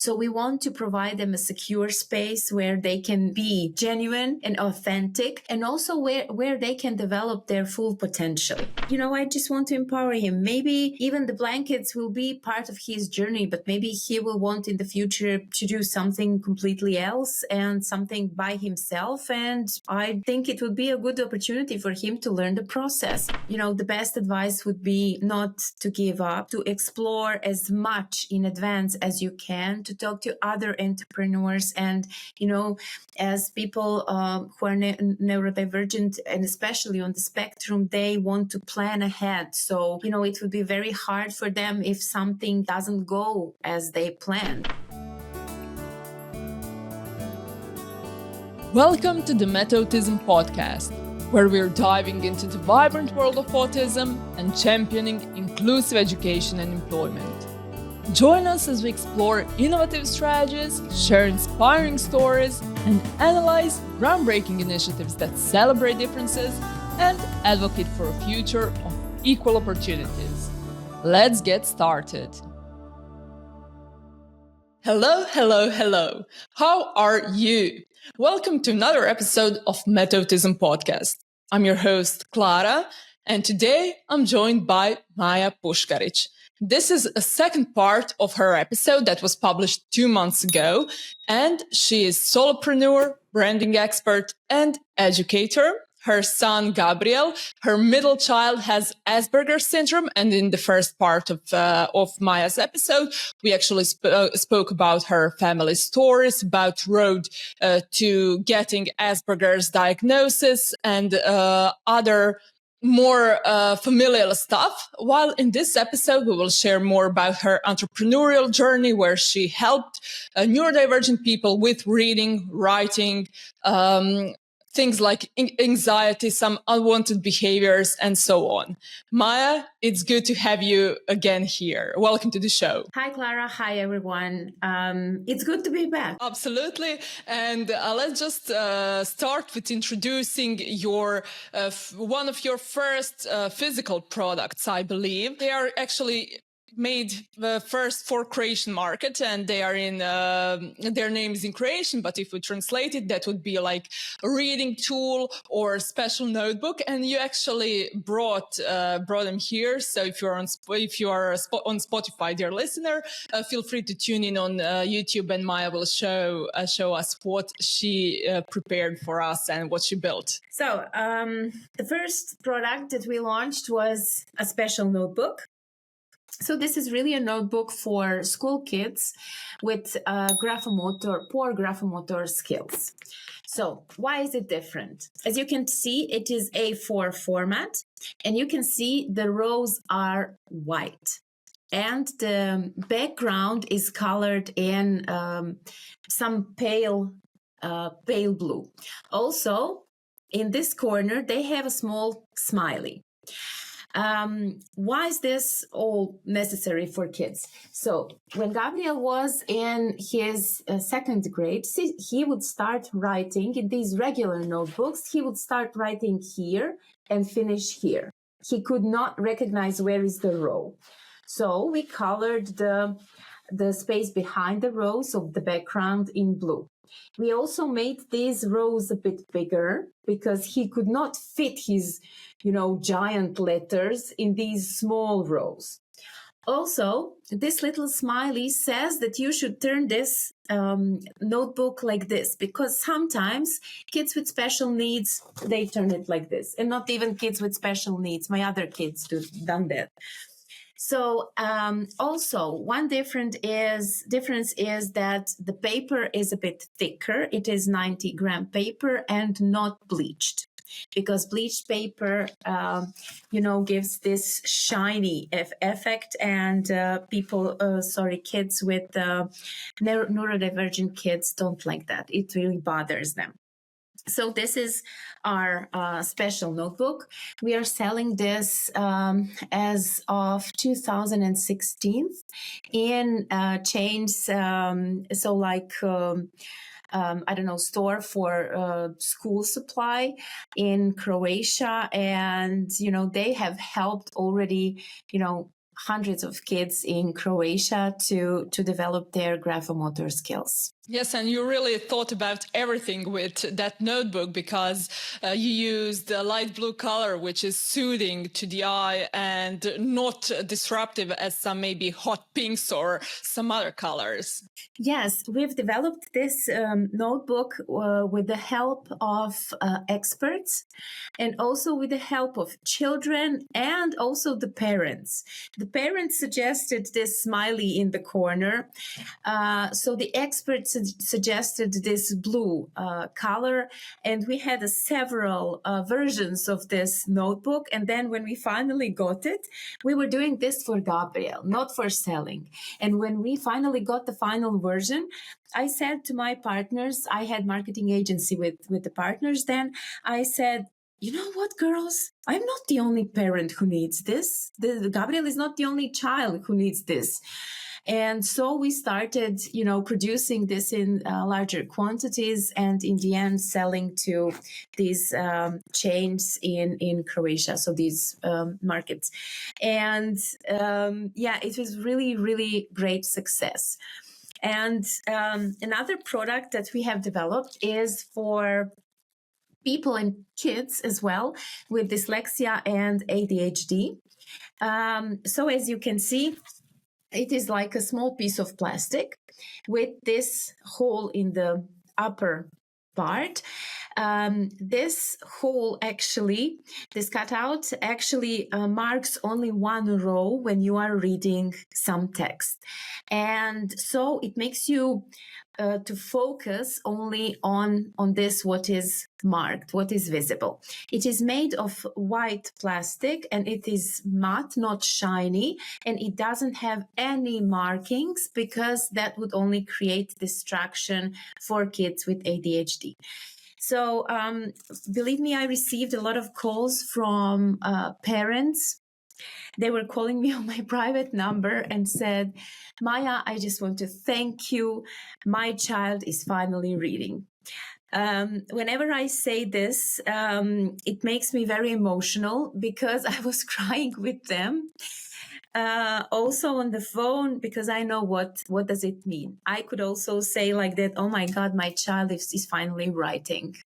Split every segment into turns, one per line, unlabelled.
So we want to provide them a secure space where they can be genuine and authentic, and also where they can develop their full potential. I just want to empower him. Maybe even the blankets will be part of his journey, but maybe he will want in the future to do something completely else and something by himself. And I think it would be a good opportunity for him to learn the process. The best advice would be not to give up, to explore as much in advance as you can, to talk to other entrepreneurs. And, as people who are neurodivergent, and especially on the spectrum, they want to plan ahead. So, it would be very hard for them if something doesn't go as they planned.
Welcome to the Metautism podcast, where we're diving into the vibrant world of autism and championing inclusive education and employment. Join us as we explore innovative strategies, share inspiring stories, and analyze groundbreaking initiatives that celebrate differences and advocate for a future of equal opportunities. Let's get started. Hello. How are you? Welcome to another episode of Metautism podcast. I'm your host, Clara, and today I'm joined by Maja Puškarić. This is a second part of her episode that was published 2 months ago, and she is solopreneur, branding expert, and educator. Her son, Gabrijel, her middle child has Asperger syndrome. And in the first part of Maja's episode, we actually spoke about her family stories, about road to getting Asperger's diagnosis and other more familial stuff. While in this episode, we will share more about her entrepreneurial journey, where she helped neurodivergent people with reading, writing, things like anxiety, some unwanted behaviors, and so on. Maja, it's good to have you again here. Welcome to the show.
Hi, Clara. Hi, everyone. It's good to be back.
Absolutely. And let's just start with introducing your one of your first physical products, I believe. They are actually made first for Croatian market, and they are in their name is in Croatian, but if we translate it, that would be like a reading tool or a special notebook. And you actually brought them here. So if you're on Spotify, dear listener, feel free to tune in on YouTube, and Maja will show us what she prepared for us and what she built.
So the first product that we launched was a special notebook. So this is really a notebook for school kids with poor graphomotor skills. So why is it different? As you can see, it is A4 format, and you can see the rows are white. And the background is colored in some pale blue. Also, in this corner, they have a small smiley. Why is this all necessary for kids? So when Gabrijel was in his second grade, he would start writing in these regular notebooks. He would start writing here and finish here. He could not recognize where is the row. So we colored the space behind the rows of the background in blue. We also made these rows a bit bigger because he could not fit his, giant letters in these small rows. Also, this little smiley says that you should turn this notebook like this, because sometimes kids with special needs, they turn it like this, and not even kids with special needs. My other kids done that. So also one difference is that the paper is a bit thicker. It is 90-gram paper and not bleached, because bleached paper, gives this shiny effect, and kids with neurodivergent kids don't like that. It really bothers them. So this is our special notebook. We are selling this as of 2016 in chains. Store for school supply in Croatia. And, they have helped already, hundreds of kids in Croatia to develop their graphomotor skills.
Yes, and you really thought about everything with that notebook, because you used the light blue color, which is soothing to the eye and not disruptive as some maybe hot pinks or some other colors.
Yes, we've developed this notebook with the help of experts, and also with the help of children and also the parents. The parents suggested this smiley in the corner. So the experts suggested this blue color, and we had several versions of this notebook. And then when we finally got it, we were doing this for Gabrijel, not for selling. And when we finally got the final version, I said to my partners, I had marketing agency with the partners then, I said, you know what, girls? I'm not the only parent who needs this. Gabrijel is not the only child who needs this. And so we started, producing this in larger quantities, and in the end selling to these chains in Croatia, so these markets. And it was really, really great success. And another product that we have developed is for people and kids as well with dyslexia and ADHD. So as you can see, it is like a small piece of plastic with this hole in the upper part. This hole actually, this cutout actually marks only one row when you are reading some text. And so it makes you to focus only on this, what is marked, what is visible. It is made of white plastic, and it is matte, not shiny, and it doesn't have any markings, because that would only create distraction for kids with ADHD. So believe me, I received a lot of calls from parents. They were calling me on my private number and said, Maja, I just want to thank you. My child is finally reading. Whenever I say this, it makes me very emotional, because I was crying with them. Also on the phone, because I know what does it mean. I could also say like that, oh my God, my child is finally writing.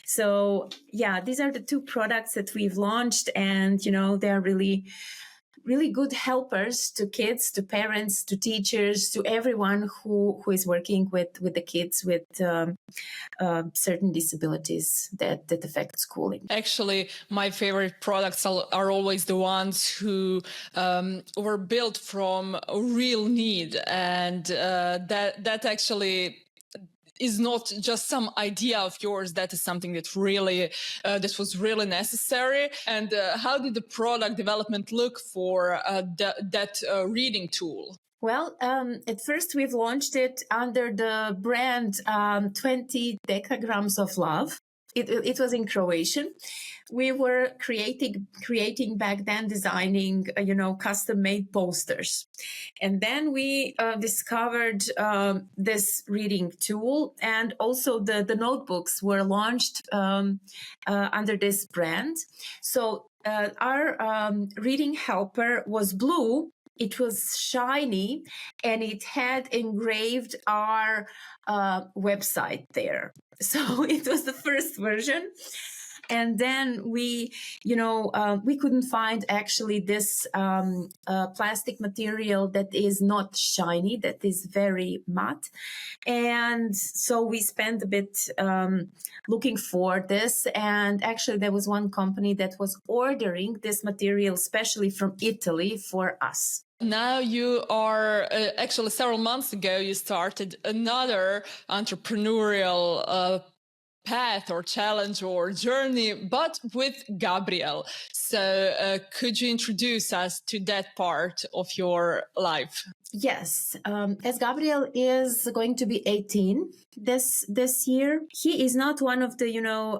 So yeah, these are the two products that we've launched, and they're really, really good helpers to kids, to parents, to teachers, to everyone who is working with the kids with certain disabilities that affect schooling.
Actually, my favorite products are always the ones who were built from a real need, and that actually is not just some idea of yours. That is something that really that was really necessary. And how did the product development look for that reading tool?
Well, at first we've launched it under the brand 20 decagrams of love. It was in Croatian. We were creating back then, designing, custom-made posters. And then we discovered this reading tool, and also the notebooks were launched under this brand. So our reading helper was blue. It was shiny, and it had engraved our website there. So it was the first version. And then we couldn't find actually this plastic material that is not shiny, that is very matte. And so we spent a bit looking for this. And actually there was one company that was ordering this material, especially from Italy, for us.
Now you are, actually several months ago, you started another entrepreneurial path or challenge or journey, but with Gabrijel. So could you introduce us to that part of your life?
Yes, as Gabriel is going to be 18 this year, he is not one of the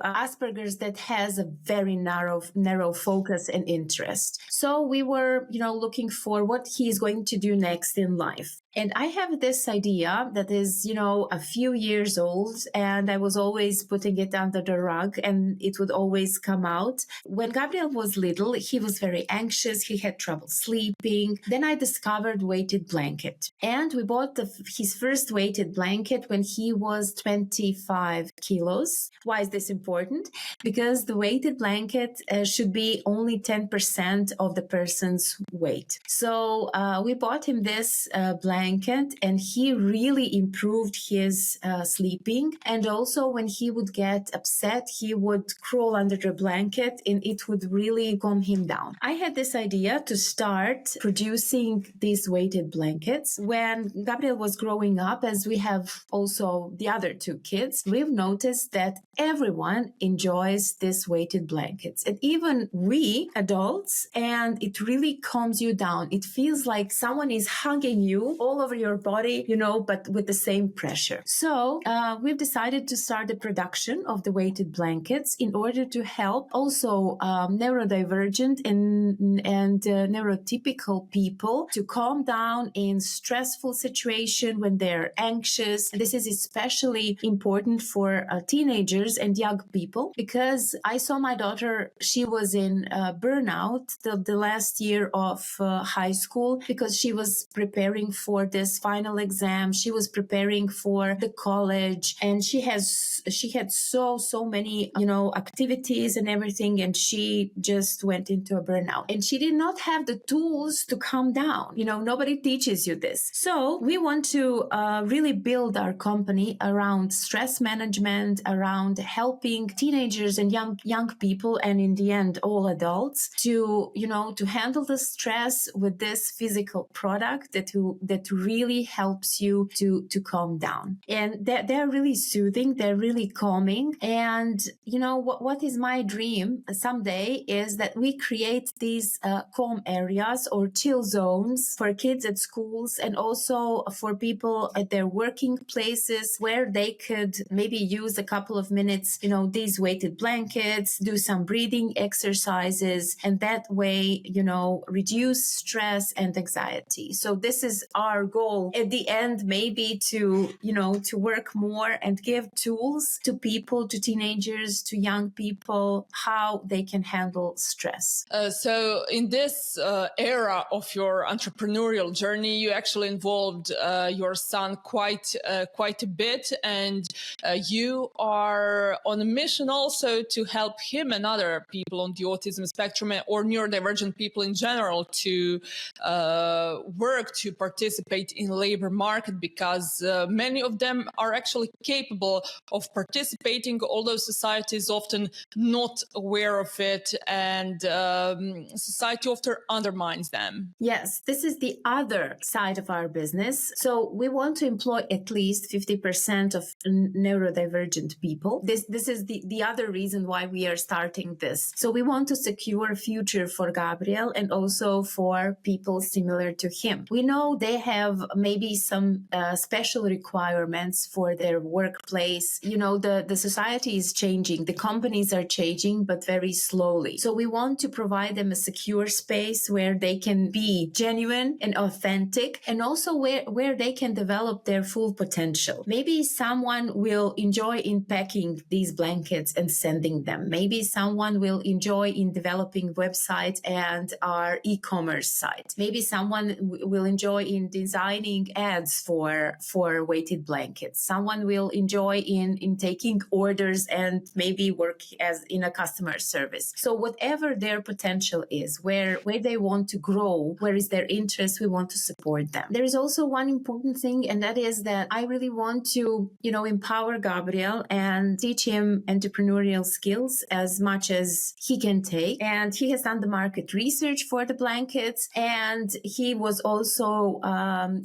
Asperger's that has a very narrow focus and interest. So we were looking for what he is going to do next in life. And I have this idea that is, a few years old, and I was always putting it under the rug, and it would always come out. When Gabriel was little, he was very anxious. He had trouble sleeping. Then I discovered weighted blanket, and we bought his first weighted blanket when he was 25 kilos. Why is this important? Because the weighted blanket should be only 10% of the person's weight. So we bought him this blanket, and he really improved his sleeping. And also when he would get upset, he would crawl under the blanket and it would really calm him down. I had this idea to start producing these weighted blankets. When Gabriel was growing up, as we have also the other two kids, we've noticed that everyone enjoys these weighted blankets, and even we adults, and it really calms you down. It feels like someone is hugging you all over your body, but with the same pressure. So we've decided to start the production of the weighted blankets in order to help also neurodivergent and neurotypical people to calm down in stressful situation when they're anxious. This is especially important for teenagers and young people, because I saw my daughter, she was in burnout the last year of high school, because she was preparing for this final exam. She was preparing for the college, and she had so many activities and everything, and she just went into a burnout, and she did not have the tools to calm down. Nobody teaches you this. So we want to really build our company around stress management, around helping teenagers and young people, and in the end all adults, to handle the stress with this physical product that really helps you to calm down. And they're really soothing, they're really calming. And what is my dream someday is that we create these calm areas or chill zones for kids at schools, and also for people at their working places, where they could maybe use a couple of minutes, these weighted blankets, do some breathing exercises, and that way, reduce stress and anxiety. So this is our goal at the end, maybe to work more and give tools to people, to teenagers, to young people, how they can handle stress.
So in this era of your entrepreneurial journey, you actually involved your son quite a bit, and you are on a mission also to help him and other people on the autism spectrum or neurodivergent people in general to work to participate in labor market, because many of them are actually capable of participating, although society is often not aware of it, and society often undermines them.
Yes, this is the other side of our business. So we want to employ at least 50% of neurodivergent people. This is the other reason why we are starting this. So we want to secure a future for Gabriel and also for people similar to him. We know they have maybe some special requirements for their workplace. The society is changing, the companies are changing, but very slowly. So we want to provide them a secure space where they can be genuine and authentic, and also where they can develop their full potential. Maybe someone will enjoy in packing these blankets and sending them. Maybe someone will enjoy in developing websites and our e-commerce site. Maybe someone will enjoy in designing ads for weighted blankets. Someone will enjoy in taking orders and maybe work as in a customer service. So whatever their potential is, where they want to grow, where is their interest, we want to support them. There is also one important thing, and that is that I really want to, empower Gabriel and teach him entrepreneurial skills as much as he can take. And he has done the market research for the blankets, and he was also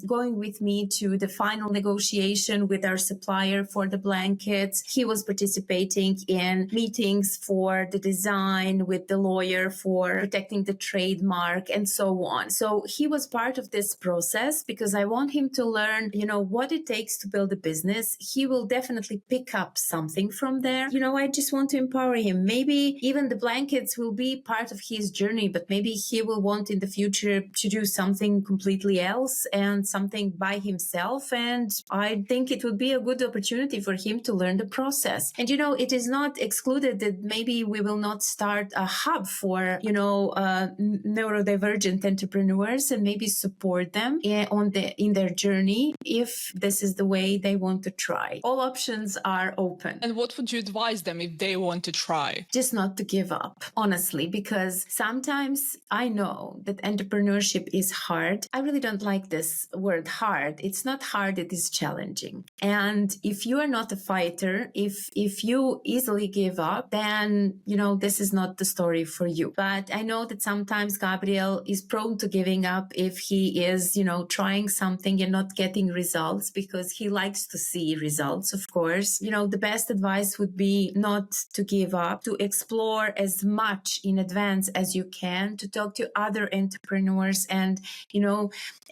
going with me to the final negotiation with our supplier for the blankets. He was participating in meetings for the design with the lawyer for protecting the trademark and so on. So he was part of this this process because I want him to learn, what it takes to build a business. He will definitely pick up something from there. I just want to empower him. Maybe even the blankets will be part of his journey, but maybe he will want in the future to do something completely else and something by himself. And I think it would be a good opportunity for him to learn the process. And, it is not excluded that maybe we will not start a hub for, neurodivergent entrepreneurs and maybe support them in their journey if this is the way they want to try. All options are open.
And what would you advise them if they want to try?
Just not to give up, honestly, because sometimes I know that entrepreneurship is hard. I really don't like this word hard. It's not hard, it is challenging. And if you are not a fighter, if you easily give up, then, this is not the story for you. But I know that sometimes Gabrijel is prone to giving up if he is, trying something and not getting results because he likes to see results, of course. The best advice would be not to give up, to explore as much in advance as you can, to talk to other entrepreneurs and,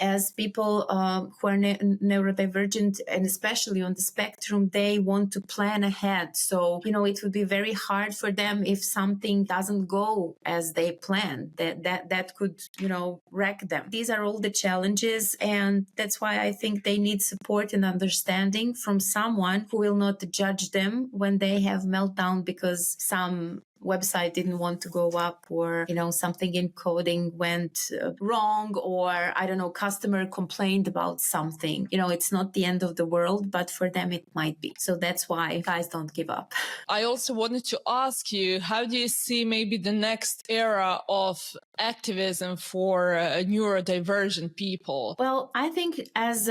as people who are neurodivergent and especially on the spectrum, they want to plan ahead. So, it would be very hard for them if something doesn't go as they planned. That could, wreck them. These are all the challenges, and that's why I think they need support and understanding from someone who will not judge them when they have meltdown because some website didn't want to go up or, something in coding went wrong or, I don't know, customer complained about something. It's not the end of the world, but for them it might be. So that's why guys don't give up.
I also wanted to ask you, how do you see maybe the next era of activism for neurodivergent people?
Well, I think as,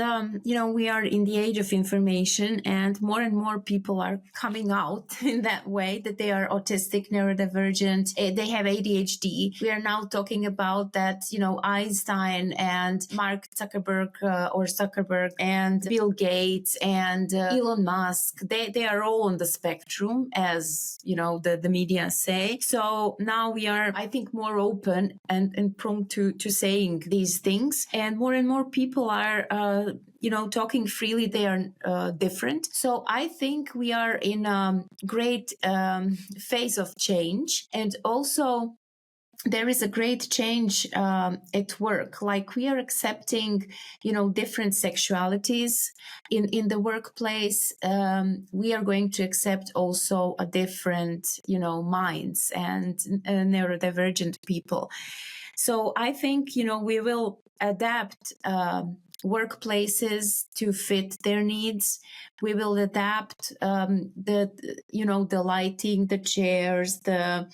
we are in the age of information and more people are coming out in that way that they are autistic, neurodivergent, they have ADHD. We are now talking about that, Einstein and Mark Zuckerberg and Bill Gates and Elon Musk, they are all on the spectrum as, the media say. So now we are, I think, more open and prone to saying these things. And more people are, talking freely. They are different. So I think we are in a great phase of change. And also, there is a great change at work. Like we are accepting, different sexualities in the workplace. We are going to accept also a different, minds and neurodivergent people. So I think, we will adapt workplaces to fit their needs. We will adapt the lighting, the chairs, the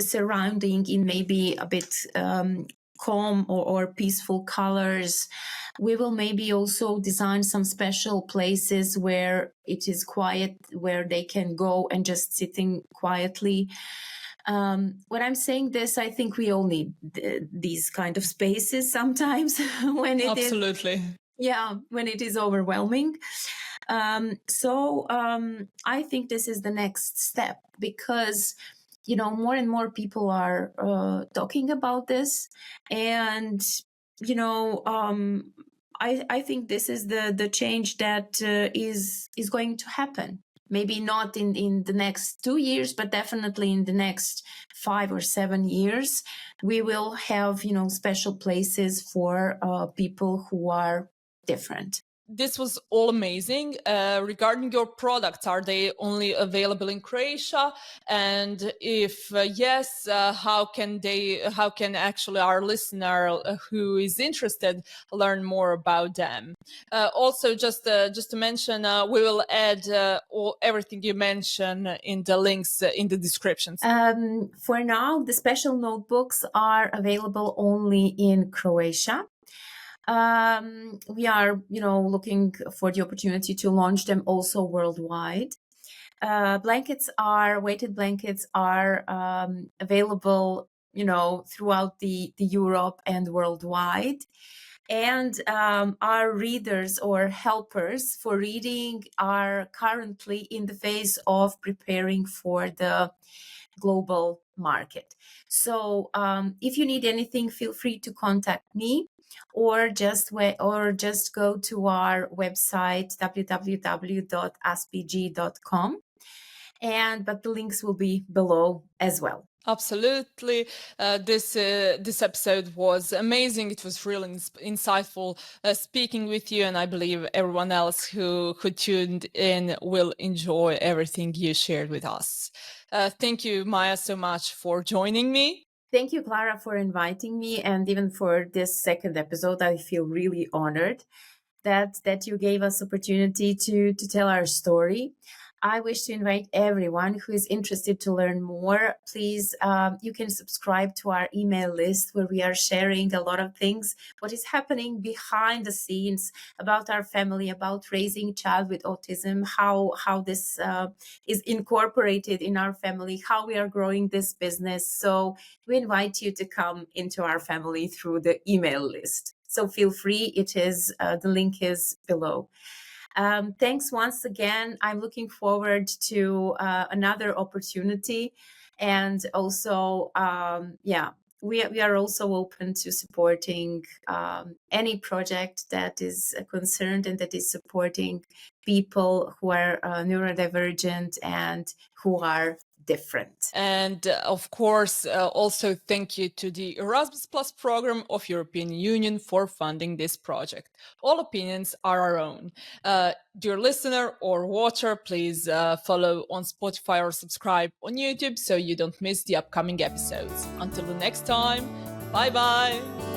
surrounding in maybe a bit calm or peaceful colors. We will maybe also design some special places where it is quiet, where they can go and just sitting quietly. When I'm saying this, I think we all need these kind of spaces sometimes when it
Absolutely.
When it is overwhelming. So I think this is the next step because, more and more people are talking about this. And, I think this is the change that is going to happen. Maybe not in the next 2 years, but definitely in the next 5 or 7 years, we will have, special places for people who are different.
This was all amazing. Regarding your products, are they only available in Croatia? And if yes, how can actually our listener who is interested learn more about them? Also, just to mention, we will add everything you mentioned in the links in the descriptions.
For now, the special notebooks are available only in Croatia. We are, looking for the opportunity to launch them also worldwide. Weighted blankets are available, throughout the Europe and worldwide. And our readers or helpers for reading are currently in the phase of preparing for the global market. So if you need anything, feel free to contact me. or just go to our website www.aspg.com, but the links will be below as well.
Absolutely. This episode was amazing. It was really insightful speaking with you, and I believe everyone else who tuned in will enjoy everything you shared with us. Thank you, Maja, so much for joining me.
Thank you, Clara, for inviting me, and even for this second episode. I feel really honored that you gave us opportunity to tell our story. I wish to invite everyone who is interested to learn more. Please, you can subscribe to our email list where we are sharing a lot of things, what is happening behind the scenes about our family, about raising a child with autism, how this is incorporated in our family, how we are growing this business. So we invite you to come into our family through the email list. So feel free. The link is below. Thanks once again. I'm looking forward to another opportunity, and also, we are also open to supporting any project that is concerned and that is supporting people who are neurodivergent and who are different.
And of course, also thank you to the Erasmus Plus program of European Union for funding this project. All opinions are our own. Dear listener or watcher, please follow on Spotify or subscribe on YouTube so you don't miss the upcoming episodes. Until the next time, bye-bye!